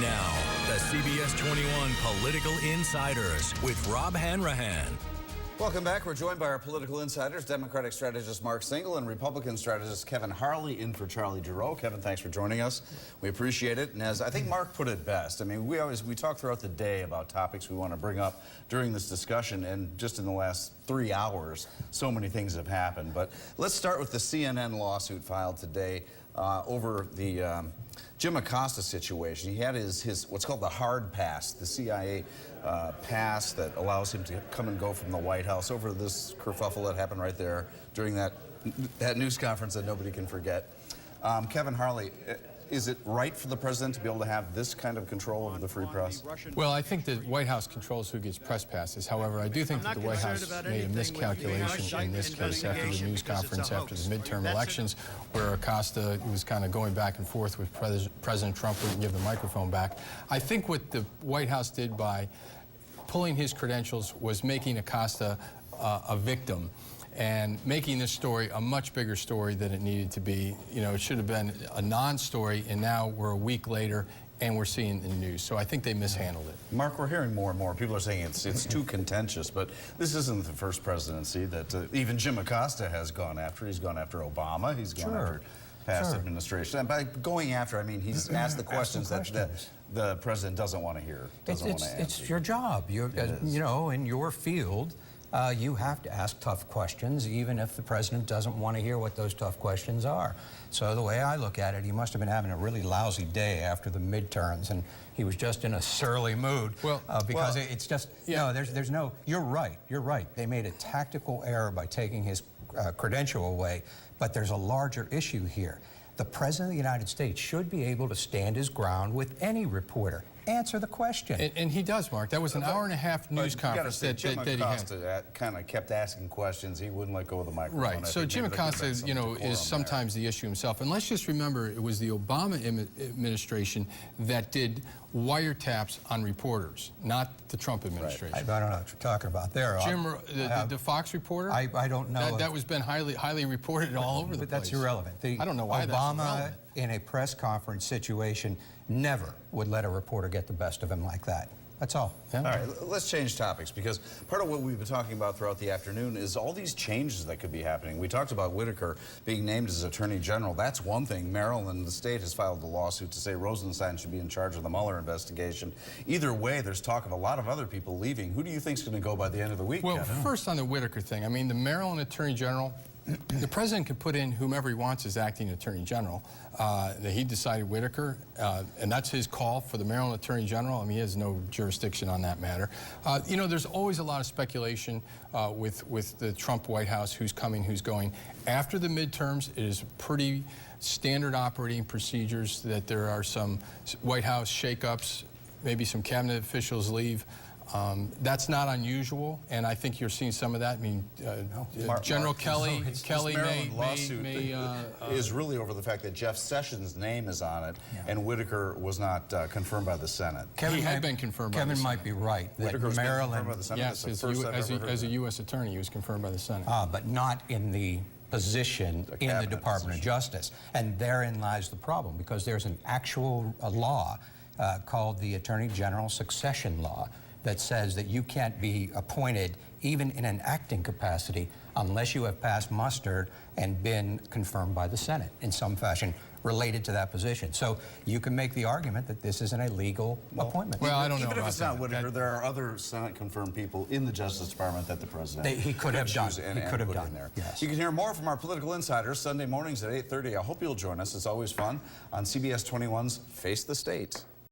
Now, the CBS 21 Political Insiders with Rob Hanrahan. Welcome back. We're joined by our political insiders, Democratic strategist Mark Singal and Republican strategist Kevin Harley, in for Charlie Giroux. Kevin, thanks for joining us. We appreciate it. And as I think Mark put it best, I mean, we talk throughout the day about topics we want to bring up during this discussion, and just in the last 3 hours, so many things have happened. But let's start with the CNN lawsuit filed today over the Jim Acosta situation. He had his what's called the hard pass, the CIA pass that allows him to come and go from the White House, over this kerfuffle that happened right there during that news conference that nobody can forget. Kevin Harley, is it right for the president to be able to have this kind of control over the free press? Well, I think the White House controls who gets press passes. However, I do think that the White House made a miscalculation in this case after the news conference after the midterm elections, where Acosta was kind of going back and forth with President Trump, wouldn't give the microphone back. I think what the White House did by pulling his credentials was making Acosta a victim, and making this story a much bigger story than it needed to be. You know, it should have been a non-story, and now we're a week later and we're seeing it in the news. So I think they mishandled it. Mark, we're hearing more and more. People are saying it's too contentious, but this isn't the first presidency that even Jim Acosta has gone after. He's gone after Obama. He's gone after past administration. And by going after, I mean he's asked the questions that the president doesn't want to hear, doesn't want to answer. It's your job. You know, in your field, you have to ask tough questions, even if the president doesn't want to hear what those tough questions are. So the way I look at it, he must have been having a really lousy day after the midterms, and he was just in a surly mood. Because it's just, there's no, you're right. They made a tactical error by taking his credential away, but there's a larger issue here. The President of the United States should be able to stand his ground with any reporter. Answer the question. And he does, Mark. That was an hour-and-a-half news conference that Jim he Acosta had. kind of kept asking questions. He wouldn't let go of the microphone. Right. So Jim Acosta, you know, is sometimes the issue himself. And let's just remember, it was the Obama administration that did wiretaps on reporters, not the Trump administration. I don't know what you're talking about there. Jim, the Fox reporter? I don't know. That was been highly reported all over the place. But that's irrelevant. I don't know why Obama, that's irrelevant. In a press conference situation, never would let a reporter get the best of him like that. That's all. Yeah. All right, let's change topics, because part of what we've been talking about throughout the afternoon is all these changes that could be happening. We talked about Whitaker being named as Attorney General. That's one thing. Maryland, the state, has filed a lawsuit to say Rosenstein should be in charge of the Mueller investigation. Either way, there's talk of a lot of other people leaving. Who do you think is going to go by the end of the week? Well, first on the Whitaker thing, I mean, the Maryland Attorney General, the president can put in whomever he wants as acting attorney general. He decided Whitaker, and that's his call for the Maryland Attorney General. I mean, he has no jurisdiction on that matter. You know, there's always a lot of speculation with the Trump White House, who's coming, who's going. After the midterms, it is pretty standard operating procedures that there are some White House shakeups, maybe some cabinet officials leave. That's not unusual, and I think you're seeing some of that. I mean, General Kelly is really over the fact that Jeff Sessions' name is on it, and Whitaker was not confirmed by the Senate. He had been confirmed by the Senate. Kevin might be right. Whitaker was confirmed by the Senate. Yes, as a U.S. attorney, he was confirmed by the Senate. But not in the position in the Department of Justice. And therein lies the problem, because there's an actual law called the Attorney General Succession Law that says that you can't be appointed even in an acting capacity unless you have passed muster and been confirmed by the Senate in some fashion related to that position. So you can make the argument that this is an illegal appointment. Well, I don't know Even if about it's not Whitaker, there are other Senate-confirmed people in the Justice Department that the president he could have done. He could have done there. Yes. You can hear more from our political insiders Sunday mornings at 8:30. I hope you'll join us. It's always fun on CBS 21's Face the State.